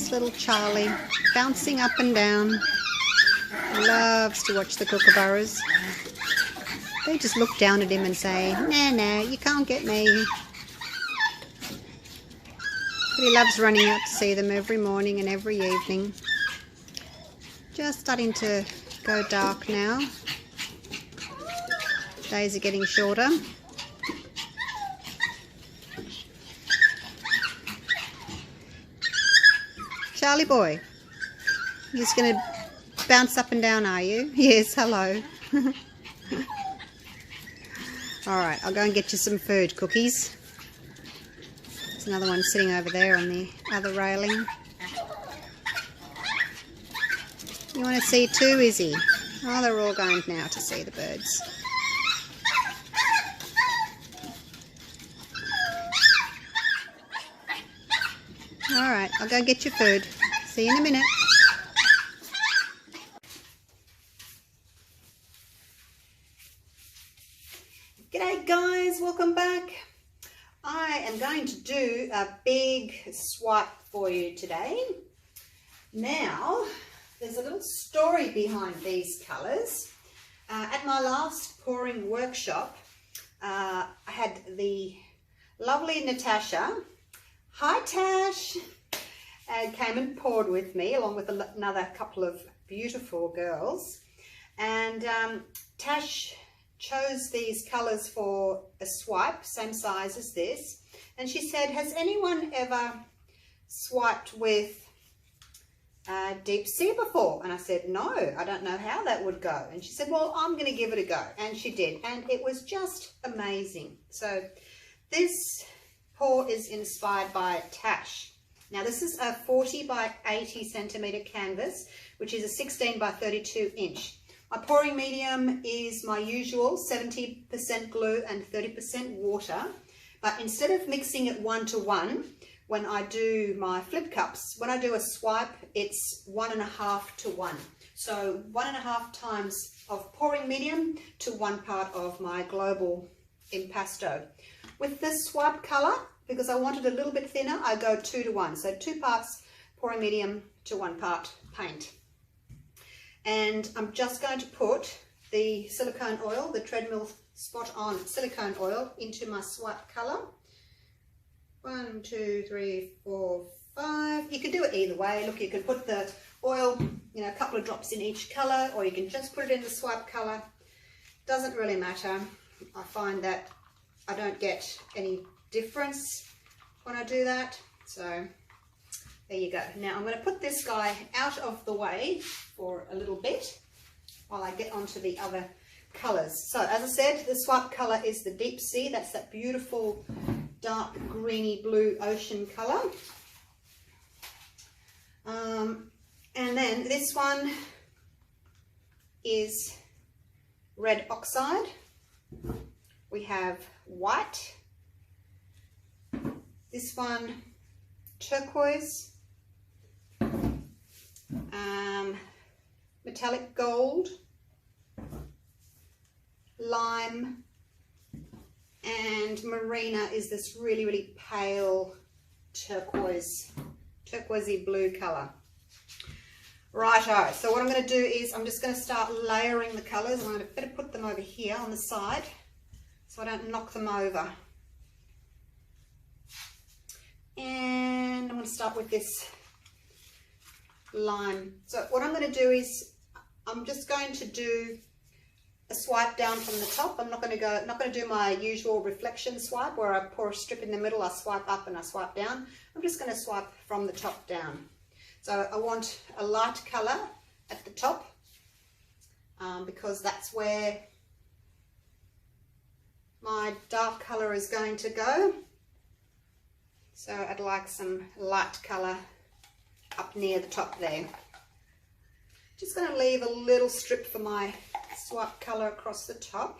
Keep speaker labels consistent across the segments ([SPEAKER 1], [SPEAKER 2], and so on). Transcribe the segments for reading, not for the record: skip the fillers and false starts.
[SPEAKER 1] this little Charlie, bouncing up and down. He loves to watch the kookaburras. They just look down at him and say, "No, no, you can't get me." But he loves running out to see them every morning and every evening. Just starting to go dark now. Days are getting shorter. Charlie boy, you're just going to bounce up and down, are you? Yes, hello. Alright, I'll go and get you some food, cookies. There's another one sitting over there on the other railing. You want to see too, Izzy? Oh, they're all going now to see the birds. Alright, I'll go get your food. See you in a minute. G'day guys, welcome back. I am going to do a big swipe for you today. Now, there's a little story behind these colours. At my last pouring workshop, I had the lovely Natasha. Hi Tash! And came and poured with me along with another couple of beautiful girls. And Tash chose these colours for a swipe, same size as this. And she said, has anyone ever swiped with deep sea before? And I said, no, I don't know how that would go. And she said, well, I'm going to give it a go. And she did. And it was just amazing. So this pour is inspired by Tash. Now this is a 40 by 80 centimetre canvas, which is a 16 by 32 inch. My pouring medium is my usual 70% glue and 30% water. But instead of mixing it 1-to-1, when I do my flip cups, when I do a swipe, it's 1.5 to 1. So 1.5 times of pouring medium to 1 part of my global impasto. With this swipe colour, because I want it a little bit thinner, I go 2-to-1. So 2 parts pouring medium to 1 part paint. And I'm just going to put the silicone oil, the treadmill spot on silicone oil, into my swipe colour. 1, 2, 3, 4, 5. You can do it either way. Look, you can put the oil, you know, a couple of drops in each colour, or you can just put it in the swipe colour. Doesn't really matter. I find that I don't get any difference when I do that. So there you go. Now I'm going to put this guy out of the way for a little bit while I get onto the other colours. So as I said, the swipe colour is the deep sea. That's that beautiful dark greeny blue ocean colour. And then this one is red oxide. We have white. This one, turquoise. Metallic gold. Lime. And Marina is this really, really pale turquoisey blue colour. Righto, so what I'm going to do is I'm just going to start layering the colours. I'm going to better put them over here on the side so I don't knock them over. And I'm going to start with this lime. So what I'm going to do is I'm just going to do a swipe down from the top. I'm not going to do my usual reflection swipe where I pour a strip in the middle, I swipe up and I swipe down. I'm just going to swipe from the top down. So I want a light colour at the top because that's where my dark colour is going to go. So I'd like some light colour up near the top there. Just going to leave a little strip for my swipe colour across the top.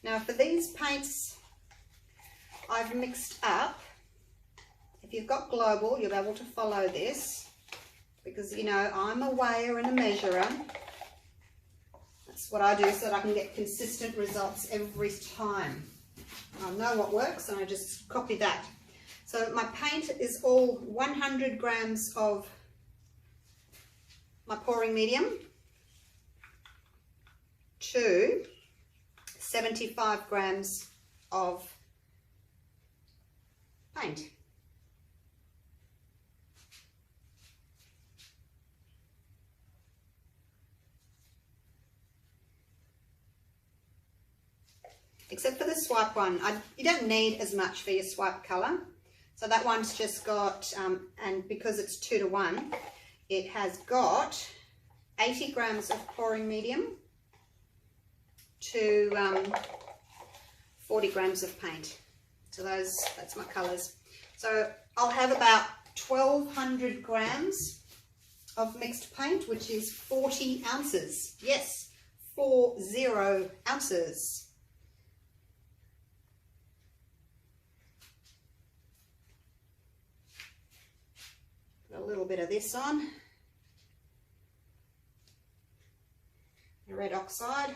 [SPEAKER 1] Now for these paints I've mixed up, if you've got global you'll be able to follow this because you know I'm a weigher and a measurer. That's what I do so that I can get consistent results every time. I know what works and I just copy that. So my paint is all 100 grams of my pouring medium to 75 grams of paint. Except for the swipe one, you don't need as much for your swipe colour. So that one's just got, and because it's 2 to 1, it has got 80 grams of pouring medium to 40 grams of paint. So that's my colours. So I'll have about 1,200 grams of mixed paint, which is 40 ounces. Yes, 40 ounces. Put a little bit of this on. The red oxide.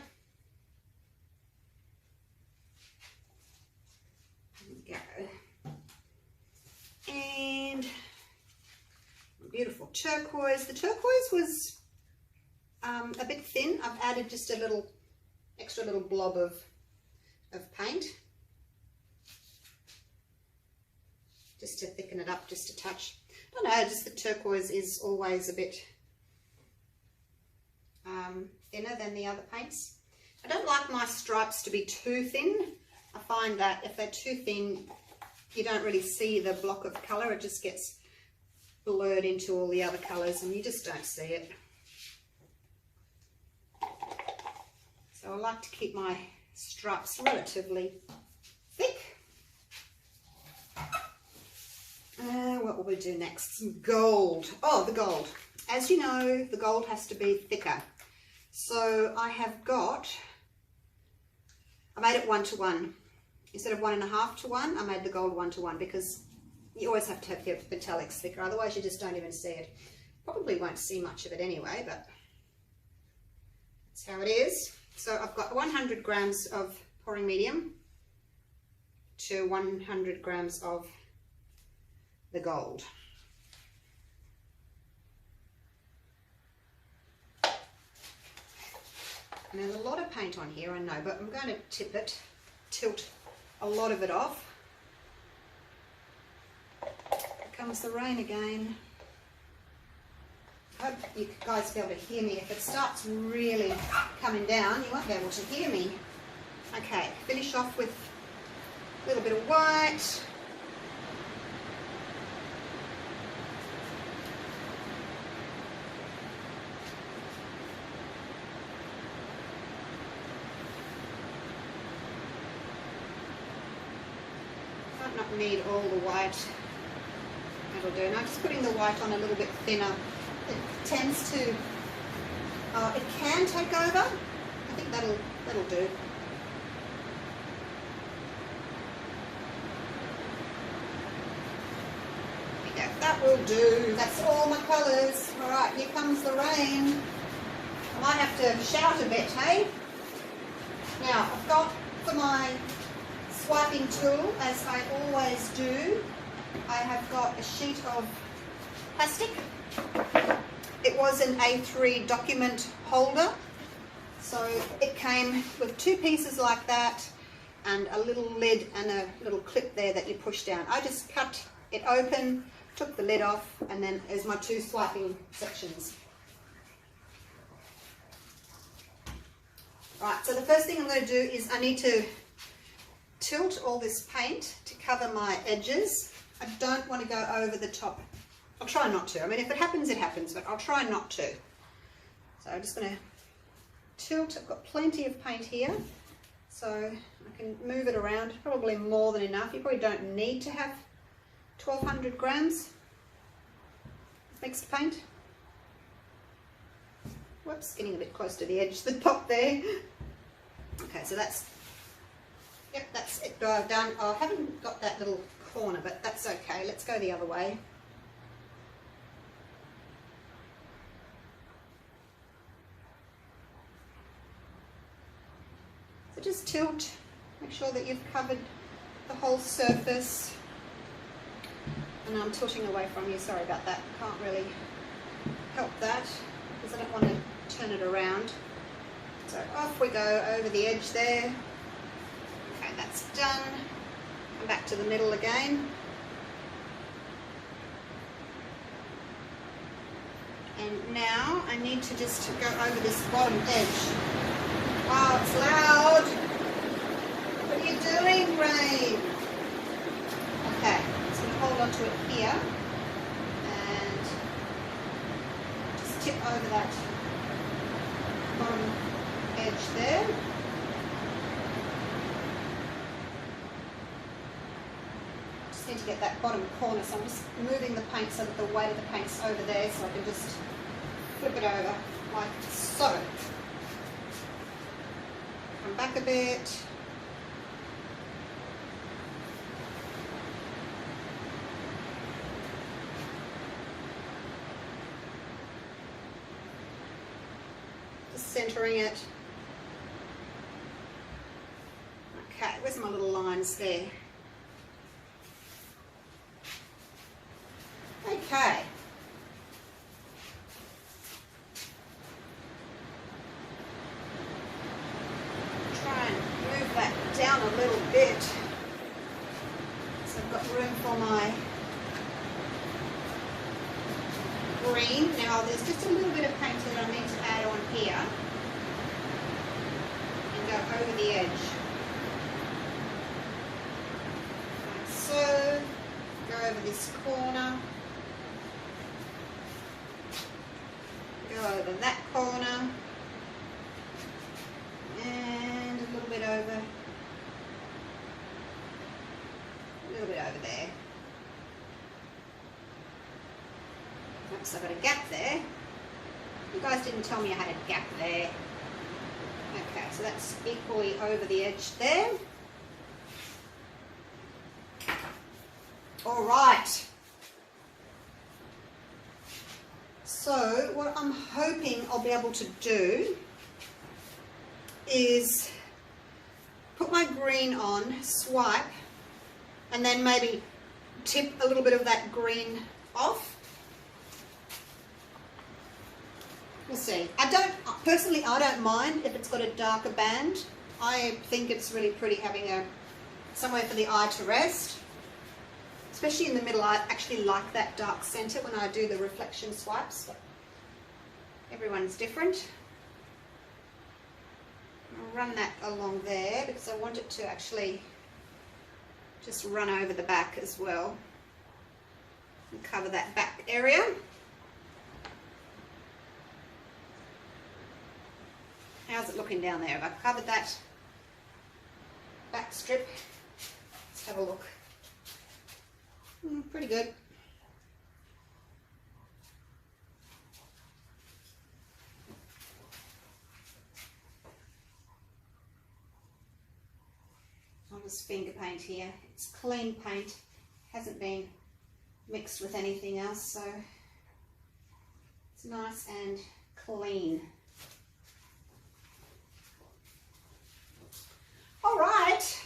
[SPEAKER 1] There we go. And beautiful turquoise. The turquoise was a bit thin. I've added just a little extra little blob of paint just to thicken it up just a touch. I don't know, just the turquoise is always a bit thinner than the other paints. I don't like my stripes to be too thin. I find that if they're too thin, you don't really see the block of colour. It just gets blurred into all the other colours and you just don't see it. So I like to keep my stripes relatively thick. What will we do next? Some gold. Oh, the gold. As you know, the gold has to be thicker. So I made it 1 to 1. Instead of 1.5 to 1, I made the gold 1 to 1 because you always have to have your metallics thicker, otherwise you just don't even see it. Probably won't see much of it anyway, but that's how it is. So I've got 100 grams of pouring medium to 100 grams of the gold. And there's a lot of paint on here, I know, but I'm going to tilt a lot of it off. Here comes the rain again. I hope you guys will be able to hear me. If it starts really coming down, you won't be able to hear me. Okay, finish off with a little bit of white. Might not need all the white. That'll do. Now just putting the white on a little bit thinner. It tends to, it can take over. I think that'll do. Yeah, that will do. That's all my colours. All right, here comes the rain. I might have to shout a bit, hey? Now, I've got for my swiping tool, as I always do, I have got a sheet of plastic. It was an A3 document holder, so it came with 2 pieces like that and a little lid and a little clip there that you push down. I just cut it open, took the lid off, and then there's my 2 swiping sections. Right, so the first thing I'm going to do is I need to tilt all this paint to cover my edges. I don't want to go over the top. I'll try not to. I mean, if it happens, it happens, but I'll try not to. So I'm just going to tilt. I've got plenty of paint here, so I can move it around. Probably more than enough. You probably don't need to have 1,200 grams of mixed paint. Whoops, getting a bit close to the edge, the top there. Okay, so that's, yep, that's it done. Oh, I haven't got that little corner, but that's okay. Let's go the other way. So just tilt, make sure that you've covered the whole surface. And I'm tilting away from you, sorry about that. Can't really help that because I don't want to turn it around. So off we go over the edge there. Okay, that's done. Come back to the middle again. And now I need to just go over this bottom edge. Wow, it's loud. What are you doing, Rain? Okay, so I'm going to hold on to it here and just tip over that bottom edge there. Just need to get that bottom corner, so I'm just moving the paint so that the weight of the paint's over there, so I can just flip it over like so. Come back a bit. Just centering it. Okay, where's my little lines there? Okay. Try and move that down a little bit so I've got room for my green. Now there's just a little bit of paint that I need to add on here and go over the edge. Like so. Go over this corner. Go over that corner. And a little bit over. A little bit over there. Oops, I've got a gap there. You guys didn't tell me I had a gap there. Okay, so that's equally over the edge there. All right. So what I'm hoping I'll be able to do is put my green on, swipe, and then maybe tip a little bit of that green off. We'll see. Personally, I don't mind if it's got a darker band. I think it's really pretty having somewhere for the eye to rest. Especially in the middle, I actually like that dark center when I do the reflection swipes. But everyone's different. I'll run that along there because I want it to actually just run over the back as well and cover that back area. How's it looking down there? Have I covered that back strip? Let's have a look. Pretty good. I'll just finger paint here. It's clean paint, hasn't been mixed with anything else, so it's nice and clean. All right.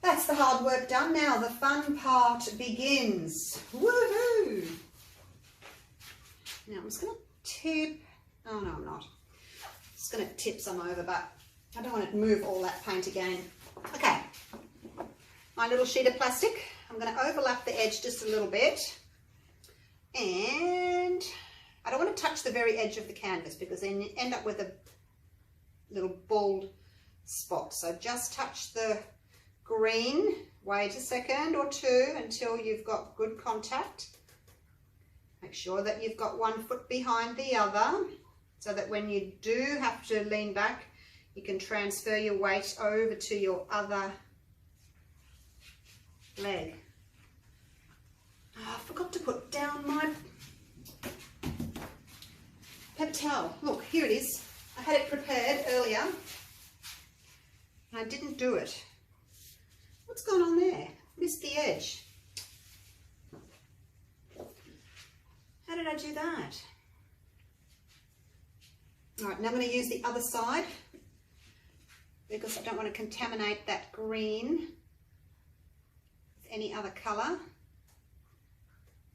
[SPEAKER 1] That's the hard work done. Now the fun part begins. Woohoo! Now I'm just going to tip. Oh no, I'm not. Just going to tip some over, but I don't want to move all that paint again. Okay. My little sheet of plastic. I'm going to overlap the edge just a little bit. And I don't want to touch the very edge of the canvas because then you end up with a little bald spot. So just touch the green, wait a second or two until you've got good contact. Make sure that you've got one foot behind the other so that when you do have to lean back, you can transfer your weight over to your other leg. Oh, I forgot to put down my paper towel. Look, here it is. I had it prepared earlier and I didn't do it. What's going on there? Missed the edge. How did I do that? All right, now I'm going to use the other side because I don't want to contaminate that green any other colour.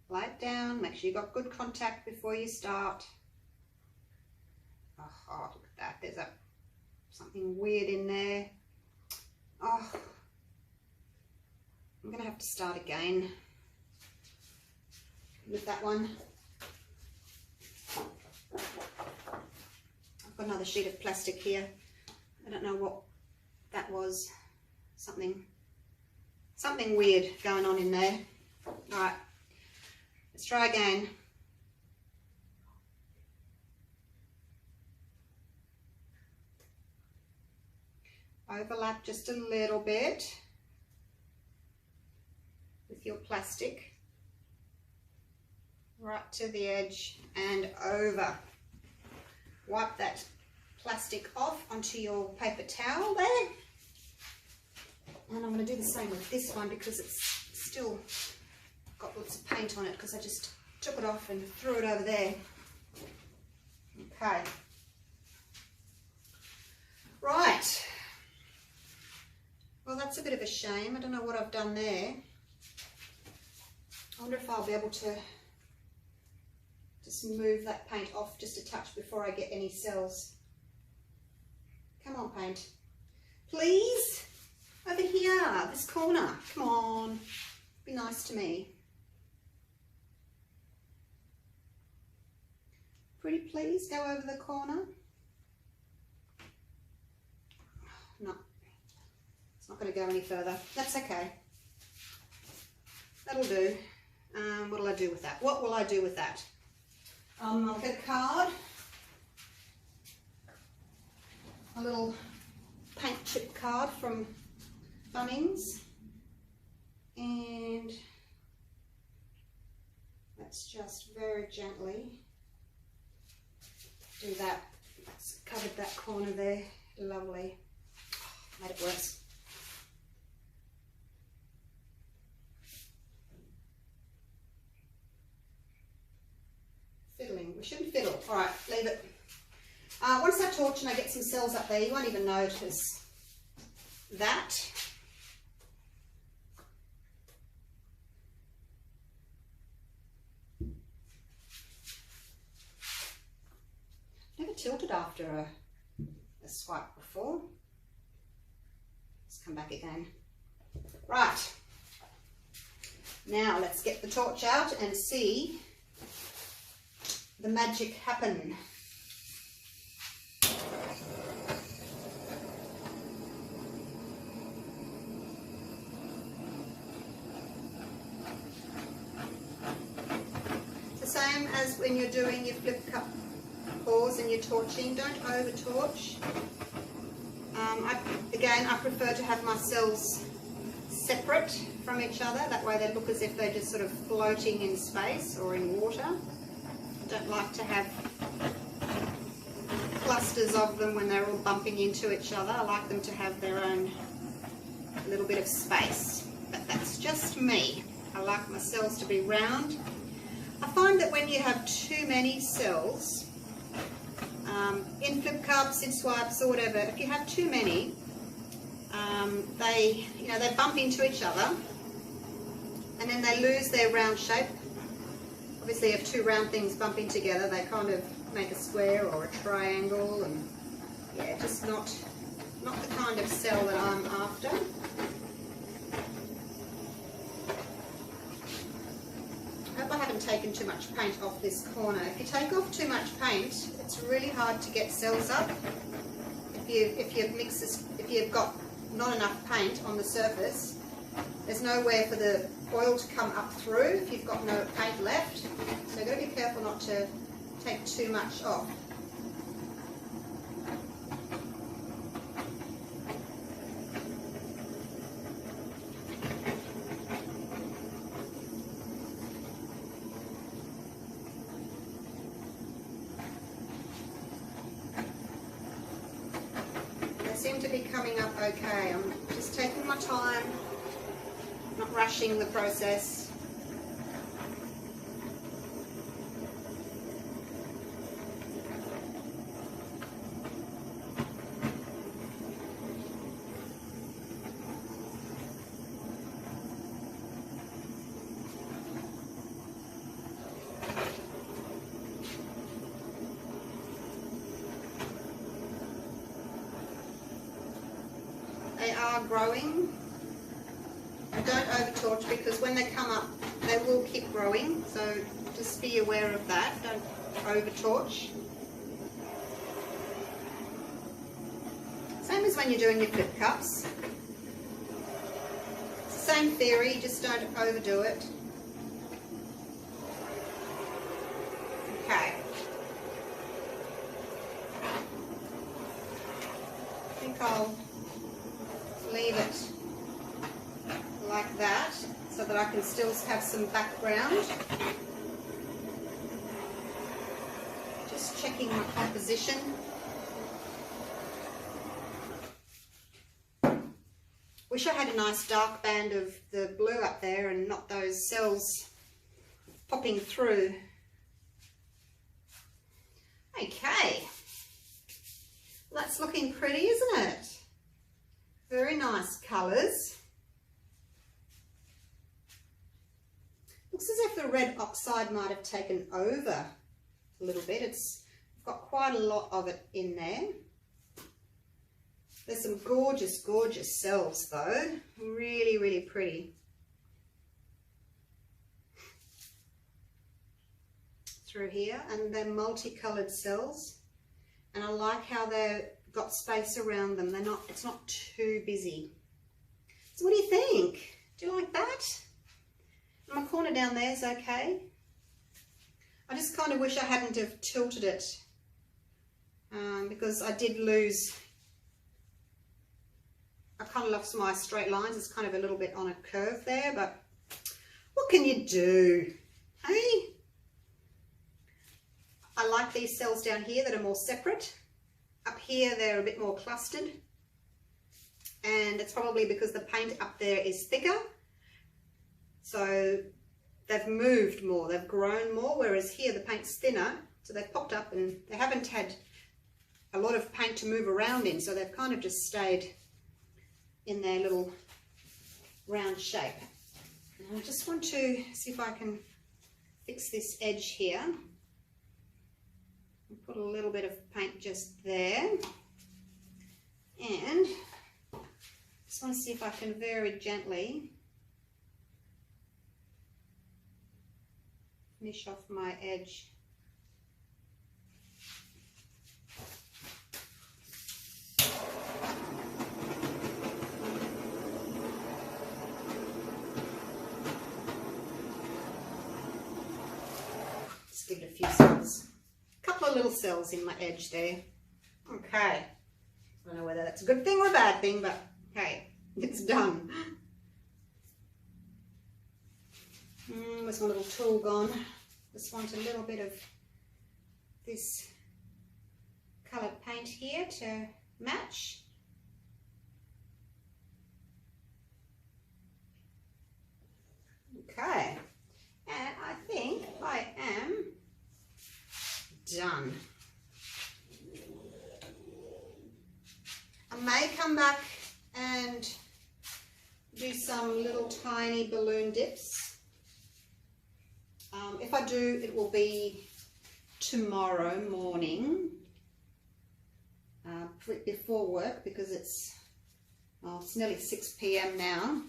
[SPEAKER 1] Lay it down, make sure you've got good contact before you start. Oh, look at that, there's something weird in there. Oh, I'm going to have to start again with that one. I've got another sheet of plastic here. I don't know what that was. Something weird going on in there. All right, let's try again. Overlap just a little bit with your plastic right to the edge and over. Wipe that plastic off onto your paper towel there. And I'm going to do the same with this one because it's still got lots of paint on it because I just took it off and threw it over there. Okay. Right. Well, that's a bit of a shame. I don't know what I've done there. I wonder if I'll be able to just move that paint off just a touch before I get any cells. Come on, paint. Please? Over here, this corner. Come on. Be nice to me. Pretty please, go over the corner. No. It's not going to go any further. That's okay. That'll do. What'll I do with that? What will I do with that? I'll get a card. A little paint chip card from Bunnings. And let's just very gently do that. That's covered that corner there. Lovely. Oh, made it worse. Fiddling. We shouldn't fiddle. All right, leave it. Once I torch and I get some cells up there, you won't even notice that. Never tilted after a swipe before. Let's come back again. Right. Now let's get the torch out and see the magic happen. It's the same as when you're doing your flip cup pours and you're torching. Don't over torch. Again, I prefer to have my cells separate from each other. That way they look as if they're just sort of floating in space or in water. I don't like to have clusters of them when they're all bumping into each other. I like them to have their own little bit of space. But that's just me. I like my cells to be round. I find that when you have too many cells, in flip cups, in swipes or whatever, if you have too many, they bump into each other and then they lose their round shape. Obviously, if two round things bumping together, they kind of make a square or a triangle, and yeah, just not the kind of cell that I'm after. I hope I haven't taken too much paint off this corner. If you take off too much paint, it's really hard to get cells up. If you've got not enough paint on the surface, there's nowhere for the oil to come up through if you've got no paint left. So you've got to be careful not to take too much off. They seem to be coming up okay. I'm just taking my time, not rushing the process. are growing, don't over-torch, because when they come up, they will keep growing. So just be aware of that. Don't over-torch. Same as when you're doing your flip cups. It's the same theory, just don't overdo it. Okay. I think I'll leave it like that so that I can still have some background. Just checking my composition. Wish I had a nice dark band of the blue up there and not those cells popping through. Okay, well, that's looking pretty, isn't it? Very nice colours. Looks as if the red oxide might have taken over a little bit. It's got quite a lot of it in there. There's some gorgeous, gorgeous cells though. Really, really pretty. Through here, and they're multicoloured cells. And I like how they've got space around them. It's not too busy. So what do you think? Do you like that? And my corner down there is okay. I just kind of wish I hadn't have tilted it because I did lose. I kind of lost my straight lines. It's kind of a little bit on a curve there, but what can you do? Hey? I like these cells down here that are more separate. Up here they're a bit more clustered. And it's probably because the paint up there is thicker. So they've moved more, they've grown more, whereas here the paint's thinner. So they've popped up and they haven't had a lot of paint to move around in. So they've kind of just stayed in their little round shape. And I just want to see if I can fix this edge here. Put a little bit of paint just there. And just want to see if I can very gently finish off my edge. Just give it a few cells. A couple of little cells in my edge there. Okay. I don't know whether that's a good thing or a bad thing, but hey, it's done. Where's my little tool gone? Just want a little bit of this coloured paint here to match. Okay, and I think I am done. I may come back and do some little tiny balloon dips. If I do, it will be tomorrow morning before work, because it's nearly 6 p.m. now,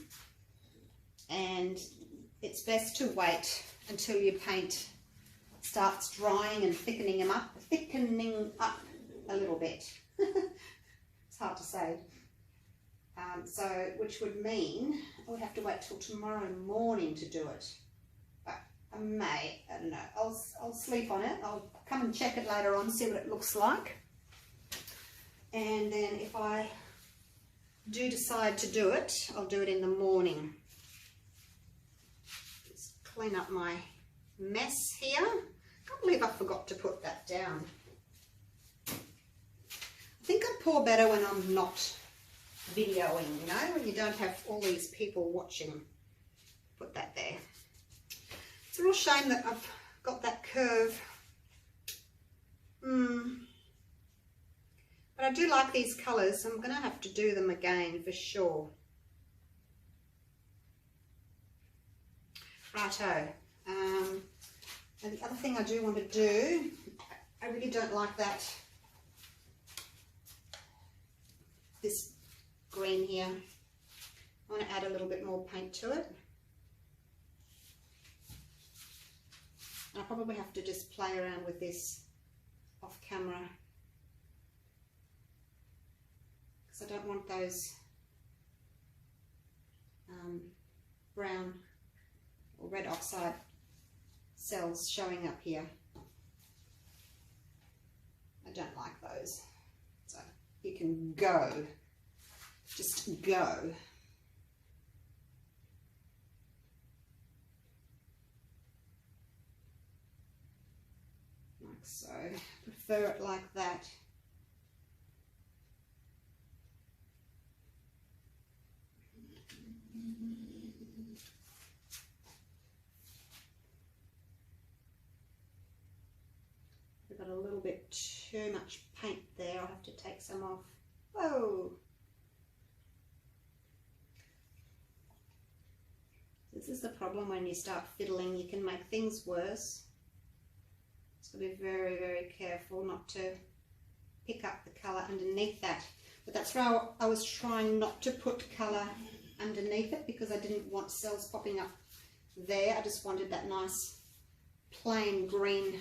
[SPEAKER 1] and it's best to wait until your paint starts drying and thickening up a little bit. It's hard to say. So, which would mean I would have to wait till tomorrow morning to do it. But I don't know, I'll sleep on it. I'll come and check it later on, see what it looks like. And then if I do decide to do it, I'll do it in the morning. Just clean up my mess here. I can't believe I forgot to put that down. I think I pour better when I'm not videoing, you know, when you don't have all these people watching. Put that there. It's a real shame that I've got that curve. But I do like these colours, so I'm going to have to do them again for sure. Righto. And the other thing I do want to do, I really don't like this green here. I want to add a little bit more paint to it. I'll probably have to just play around with this off camera, because I don't want those brown or red oxide cells showing up here. I don't like those. So you can go, just go. Like so. Prefer it like that. We've got a little bit too much paint there. I'll have to take some off. Whoa! This is the problem when you start fiddling. You can make things worse. So be very, very careful not to pick up the colour underneath that. But that's why I was trying not to put colour underneath it, because I didn't want cells popping up there. I just wanted that nice plain green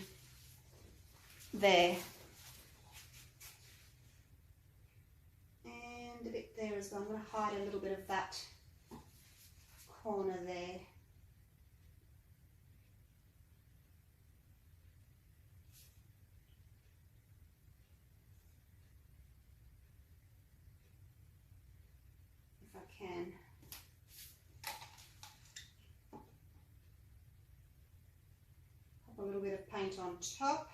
[SPEAKER 1] there. And a bit there as well. I'm going to hide a little bit of that corner there. If I can. Pop a little bit of paint on top.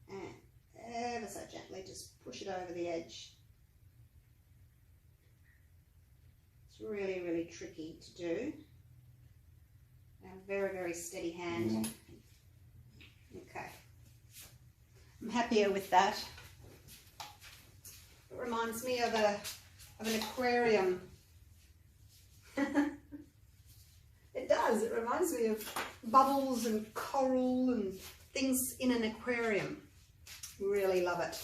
[SPEAKER 1] And ever so gently just push it over the edge. It's really, really tricky to do. A very, very steady hand. Okay. I'm happier with that. It reminds me of an aquarium. It does. It reminds me of bubbles and coral and things in an aquarium. Really love it.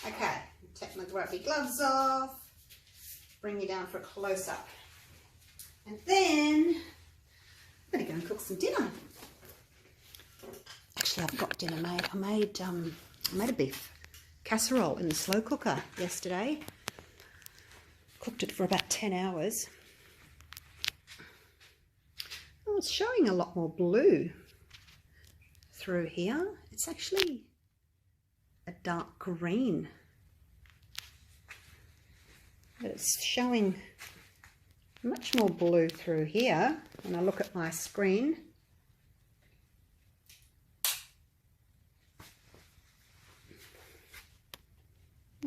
[SPEAKER 1] Okay, take my grubby gloves off, bring you down for a close-up, and then I'm going to go and cook some dinner. Actually, I've got dinner made. I made a beef casserole in the slow cooker yesterday. Cooked it for about 10 hours. Oh, it's showing a lot more blue through here. It's actually a dark green, but it's showing much more blue through here when I look at my screen.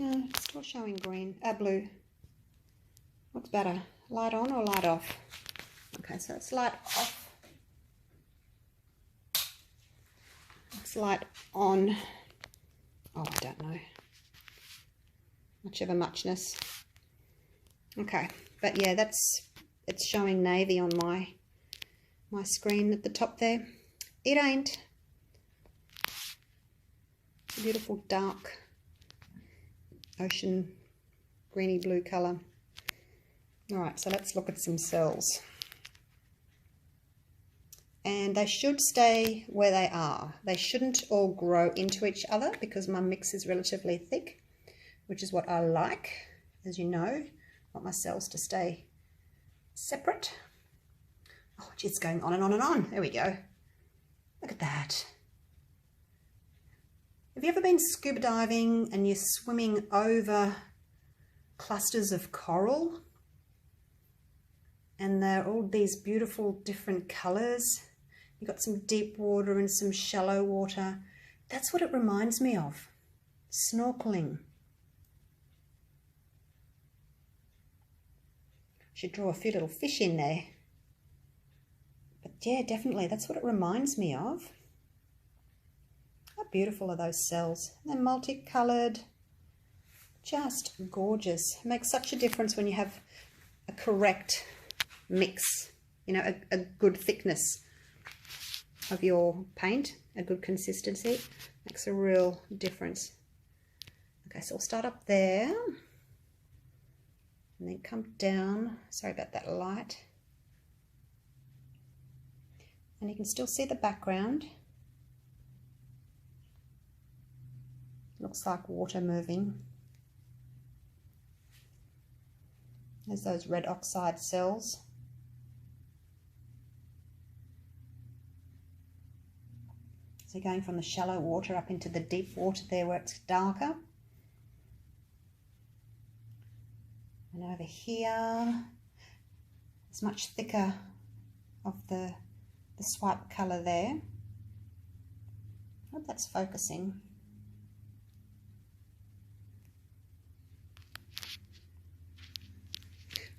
[SPEAKER 1] No, it's still showing green, blue. What's better, light on or light off? Okay, so it's light off. It's light on. Oh, I don't know. Much of a muchness. Okay, but yeah, it's showing navy on my screen at the top there. It ain't. It's a beautiful dark ocean greeny blue colour. All right, so let's look at some cells. And they should stay where they are. They shouldn't all grow into each other because my mix is relatively thick, which is what I like. As you know, I want my cells to stay separate. Oh, it's going on and on and on. There we go. Look at that. Have you ever been scuba diving and you're swimming over clusters of coral? And they're all these beautiful different colours. You've got some deep water and some shallow water. That's what it reminds me of. Snorkeling. Should draw a few little fish in there. But yeah, definitely, that's what it reminds me of. How beautiful are those cells? They're multicoloured. Just gorgeous. It makes such a difference when you have a correct mix, you know, a good thickness of your paint, a good consistency. Makes a real difference. Okay, so I'll start up there. and then come down. Sorry about that light. And you can still see the background. Looks like water moving. There's those red oxide cells. So going from the shallow water up into the deep water there where it's darker. And over here, it's much thicker of the swipe colour there. I hope that's focusing.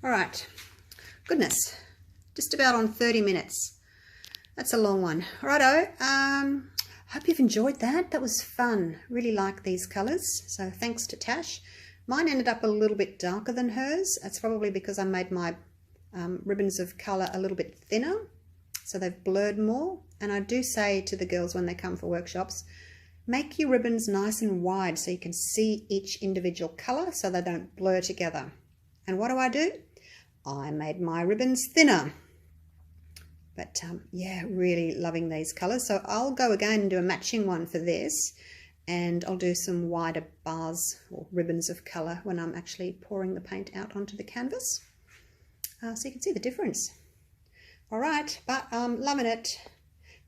[SPEAKER 1] All right, goodness, just about on 30 minutes. That's a long one. Righto, hope you've enjoyed that. That was fun. Really like these colours. So thanks to Tash. Mine ended up a little bit darker than hers. That's probably because I made my ribbons of colour a little bit thinner. So they've blurred more. And I do say to the girls when they come for workshops, make your ribbons nice and wide so you can see each individual colour so they don't blur together. And what do? I made my ribbons thinner. But yeah, really loving these colours. So I'll go again and do a matching one for this, and I'll do some wider bars or ribbons of colour when I'm actually pouring the paint out onto the canvas. So you can see the difference. All right, but I'm loving it.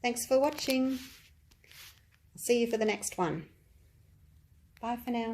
[SPEAKER 1] Thanks for watching. I'll see you for the next one. Bye for now.